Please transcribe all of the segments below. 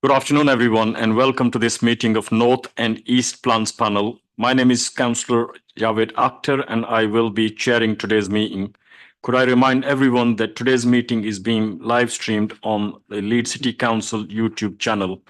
Good afternoon, everyone, and welcome to this meeting of North and East Plans Panel. My name is Councillor Javed Akhtar, and I will be chairing today's meeting. Could I remind everyone that today's meeting is being live streamed on the Leeds City Council YouTube channel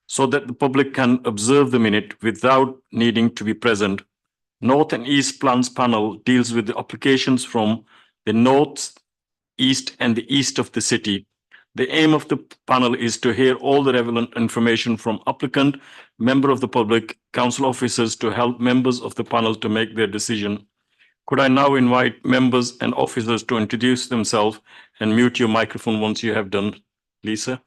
so that the public can observe the minute without needing to be present. North and East Plans Panel deals with the applications from the north, east, and the east of the city. The aim of the panel is to hear all the relevant information from applicant, member of the public, council officers to help members of the panel to make their decision. Could I now invite members and officers to introduce themselves and mute your microphone once you have done? Lisa.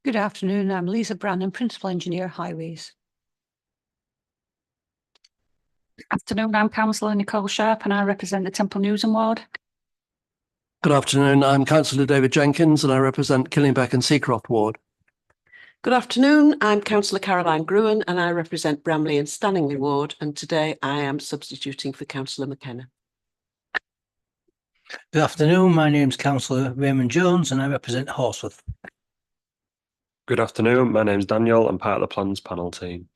Good afternoon. I'm Lisa Brannan, Principal Engineer, Highways. Afternoon, I'm Councillor Nicole Sharp and I represent the Temple Newsham ward. Good afternoon, I'm Councillor David Jenkins and I represent Killingbeck and Seacroft ward. Good afternoon, I'm Councillor Caroline Gruen and I represent Bramley and Stanningley ward, and today I am substituting for Councillor McKenna. Good afternoon, my name's Councillor Raymond Jones and I represent Horsforth. Good afternoon, my name's Daniel. I'm part of the Plans Panel team.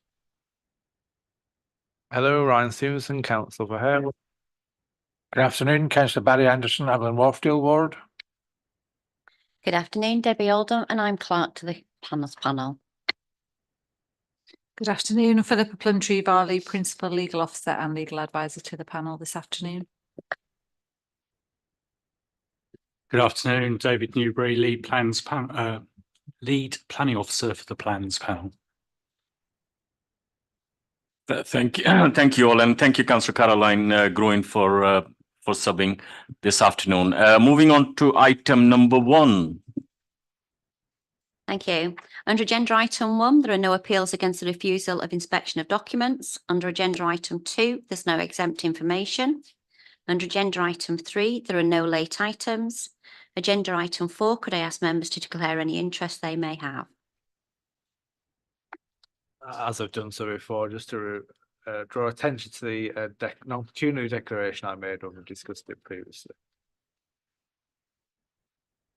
Hello, Ryan Stevenson, Councillor for Hale. Good afternoon, Councillor Barry Anderson, Avalon Wharfdale ward. Good afternoon, Debbie Oldham, and I'm clerk to the Planners Panel. Good afternoon, Philippa Plumtree Varley, Principal Legal Officer and Legal Advisor to the panel this afternoon. Good afternoon, David Newbury, Lead Planning Officer for the Plans Panel. Thank you all, and thank you, Councillor Caroline Gruen, for subbing this afternoon. Moving on to item number 1. Thank you. Under agenda item 1, there are no appeals against the refusal of inspection of documents. Under agenda item 2, there's no exempt information. Under agenda item 3, there are no late items. Agenda item 4, could I ask members to declare any interest they may have? As I've done so before, just to draw attention to the non-pecuniary declaration I made when we discussed it previously.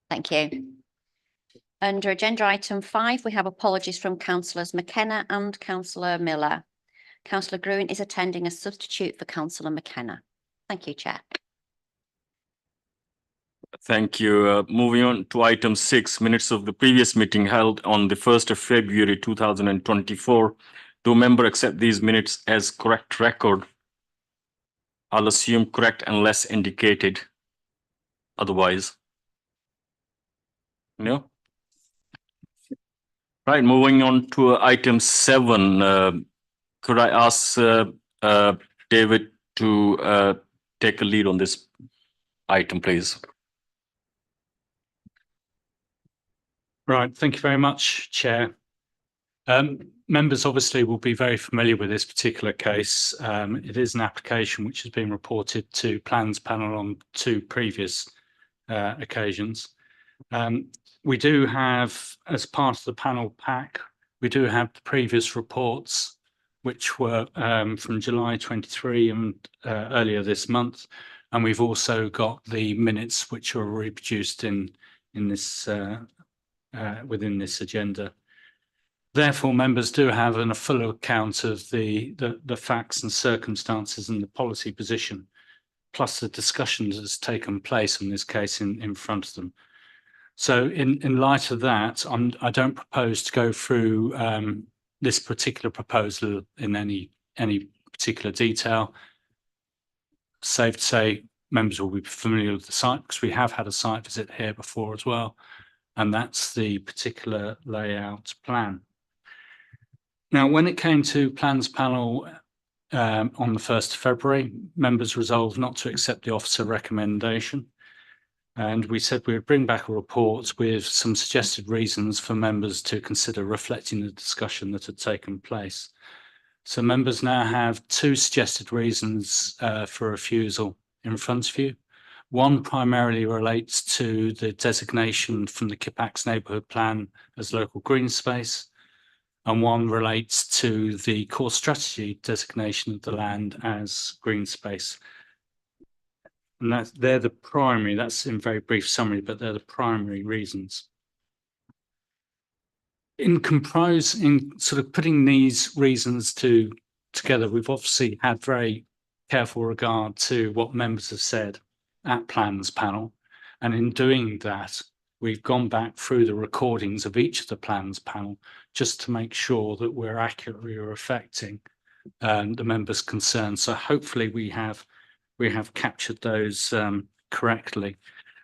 Thank you. Under agenda item 5, we have apologies from Councillors McKenna and Councillor Miller. Councillor Gruen is attending as substitute for Councillor McKenna. Thank you, Chair. Thank you. Moving on to item 6, minutes of the previous meeting held on the 1st of February 2024. Do member accept these minutes as correct record? I'll assume correct unless indicated otherwise. No? Right, moving on to item 7. Could I ask David to take a lead on this item, please? Right, thank you very much, Chair. Members obviously will be very familiar with this particular case. It is an application which has been reported to Plans Panel on 2 previous occasions. We do have, as part of the panel pack, we do have the previous reports which were from July 23 and earlier this month, and we've also got the minutes which are reproduced in this within this agenda. Therefore, members do have a full account of the facts and circumstances and the policy position, plus the discussion that has taken place in this case in front of them. So in light of that, I don't propose to go through this particular proposal in any particular detail. Safe to say, members will be familiar with the site because we have had a site visit here before as well. And that's the particular layout plan. Now, when it came to Plans Panel on the 1st of February, members resolved not to accept the officer recommendation. And we said we would bring back a report with some suggested reasons for members to consider reflecting the discussion that had taken place. So members now have 2 suggested reasons for refusal in front of you. One primarily relates to the designation from the Kippax neighbourhood plan as local green space, and one relates to the core strategy designation of the land as green space. And they're the primary, that's in very brief summary, but they're the primary reasons. in sort of putting these reasons together, we've obviously had very careful regard to what members have said at Plans Panel. And in doing that, we've gone back through the recordings of each of the Plans Panel just to make sure that we're accurately reflecting the members' concerns. So hopefully we have captured those correctly.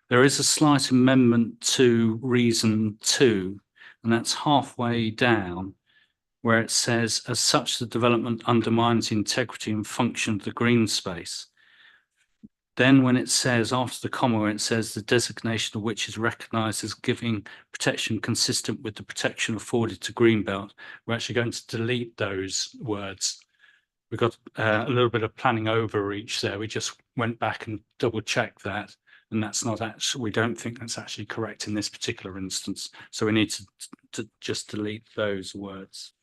There is a slight amendment to reason 2, and that's halfway down, where it says, as such, the development undermines the integrity and function of the green space. Then when it says, after the comma, where it says the designation of which is recognised as giving protection consistent with the protection afforded to Greenbelt, we're actually going to delete those words. We've got a little bit of planning overreach there. We just went back and double checked that. And that's not actually, we don't think that's actually correct in this particular instance. So we need to just delete those words.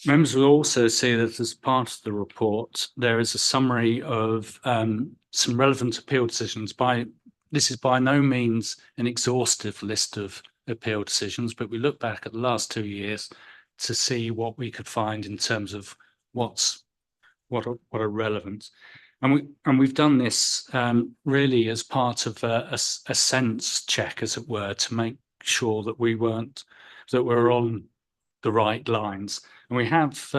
Members will also see that as part of the report, there is a summary of some relevant appeal decisions. This is by no means an exhaustive list of appeal decisions, but we look back at the last 2 years to see what we could find in terms of what are relevant. And we've done this really as part of a sense check, as it were, to make sure that we're on the right lines. And we have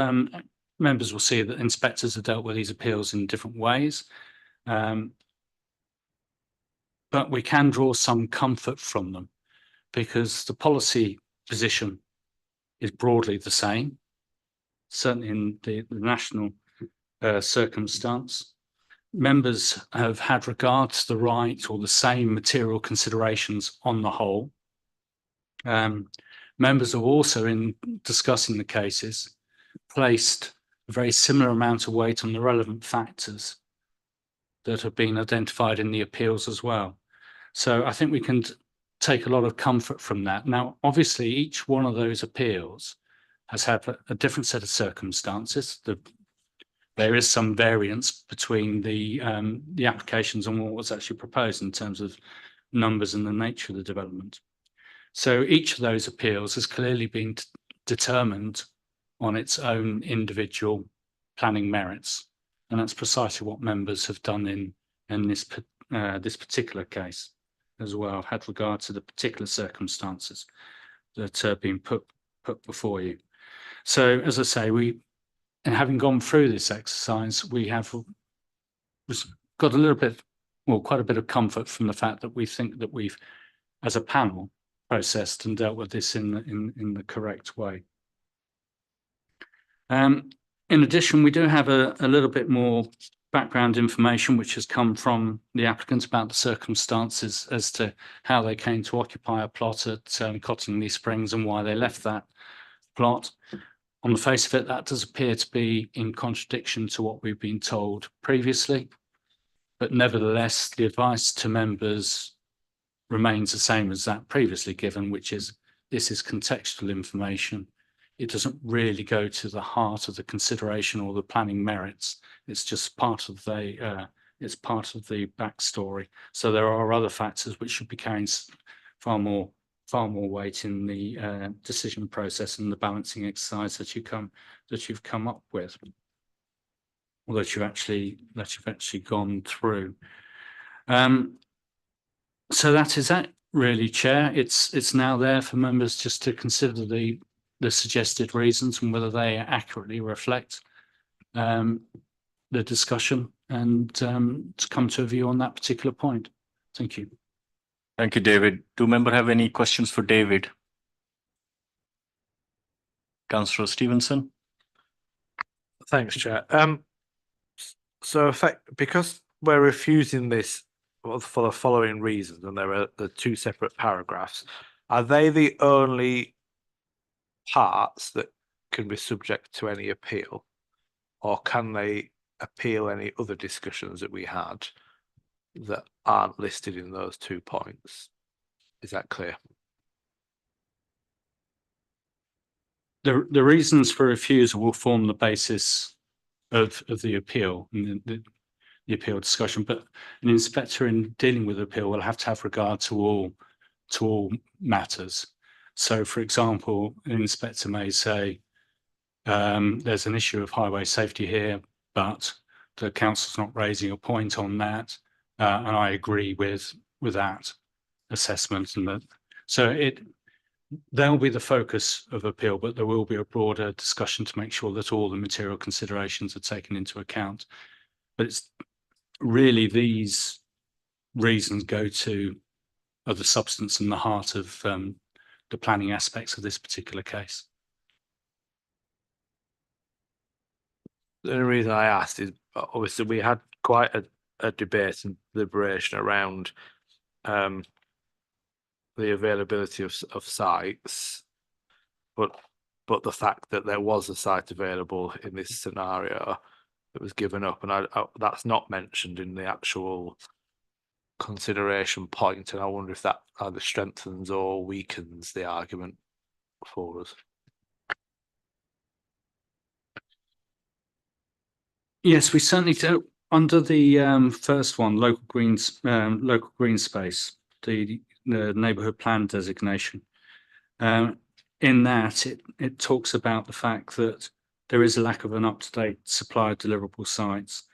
members will see that inspectors have dealt with these appeals in different ways, but we can draw some comfort from them because the policy position is broadly the same, certainly in the national circumstance. Members have had regard to the right or the same material considerations on the whole. Members have also, in discussing the cases, placed a very similar amount of weight on the relevant factors that have been identified in the appeals as well. So I think we can take a lot of comfort from that. Now, obviously, each one of those appeals has had a different set of circumstances. There is some variance between the applications and what was actually proposed in terms of numbers and the nature of the development. So each of those appeals has clearly been determined on its own individual planning merits, and that's precisely what members have done in this particular case as well, had regard to the particular circumstances that are being put before you. So, as I say, and having gone through this exercise, we have got quite a bit of comfort from the fact that we think that we've, as a panel, processed and dealt with this in the correct way. In addition, we do have a little bit more background information which has come from the applicants about the circumstances as to how they came to occupy a plot at Cottingley Springs and why they left that plot. On the face of it, that does appear to be in contradiction to what we've been told previously, but nevertheless, the advice to members remains the same as that previously given, which is this is contextual information. It doesn't really go to the heart of the consideration or the planning merits. It's just part of the backstory. So there are other factors which should be carrying far more weight in the decision process and the balancing exercise that you've come up with, or that you've actually gone through. So that is that, really, Chair. It's now there for members just to consider the suggested reasons and whether they accurately reflect the discussion and to come to a view on that particular point. Thank you. Thank you, David. Do members have any questions for David? Councillor Stevenson. Thanks, Chair. So because we're refusing this for the following reasons, and there are the two separate paragraphs, are they the only parts that can be subject to any appeal, or can they appeal any other discussions that we had that aren't listed in those 2 points? Is that clear? The reasons for refusal will form the basis of the appeal and the appeal discussion, but an inspector in dealing with appeal will have to have regard to all matters. So, for example, an inspector may say, there's an issue of highway safety here, but the council's not raising a point on that, and I agree with that assessment. And that, so they'll be the focus of appeal, but there will be a broader discussion to make sure that all the material considerations are taken into account. But it's really these reasons go to the substance and the heart of the planning aspects of this particular case. The only reason I asked is obviously we had quite a debate and deliberation around the availability of sites, but the fact that there was a site available in this scenario that was given up, and that's not mentioned in the actual consideration point, and I wonder if that either strengthens or weakens the argument for us. Yes, we certainly do. Under the first one, local green space, the neighbourhood plan designation. In that, it talks about the fact that there is a lack of an up-to-date supply of deliverable sites,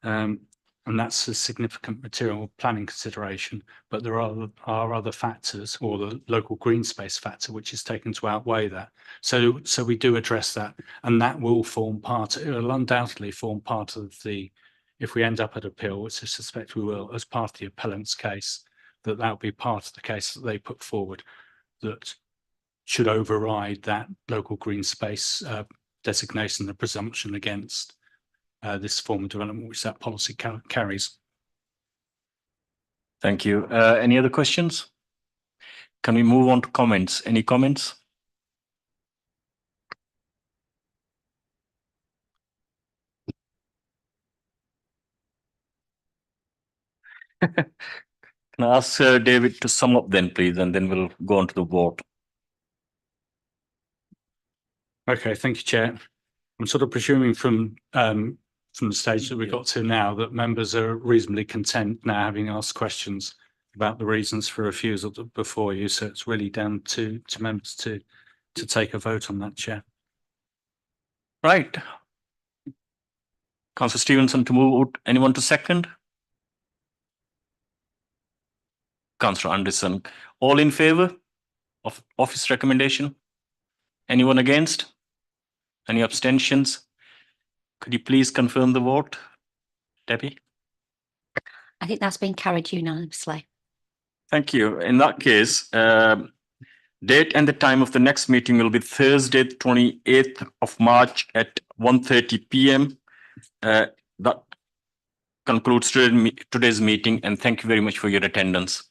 and that's a significant material planning consideration. But there are other factors, or the local green space factor, which is taken to outweigh that. So we do address that, and that will form part. It will undoubtedly form part of the. If we end up at appeal, which I suspect we will, as part of the appellant's case, that will be part of the case that they put forward that should override that local green space designation, the presumption against this form of development, which that policy carries. Thank you. Any other questions? Can we move on to comments? Any comments? Can I ask David to sum up then, please, and then we'll go on to the vote. Okay, thank you, Chair. I'm sort of presuming from the stage that we got to now that members are reasonably content now, having asked questions about the reasons for refusal before you. So it's really down to members to take a vote on that, Chair. Right. Councillor Stevenson to move. Anyone to second? Councillor Anderson. All in favour of office recommendation? Anyone against? Any abstentions? Could you please confirm the vote, Debbie? I think that's been carried unanimously. Thank you. In that case, date and the time of the next meeting will be Thursday, 28th of March at 1:30 p.m. That concludes today's meeting, and thank you very much for your attendance.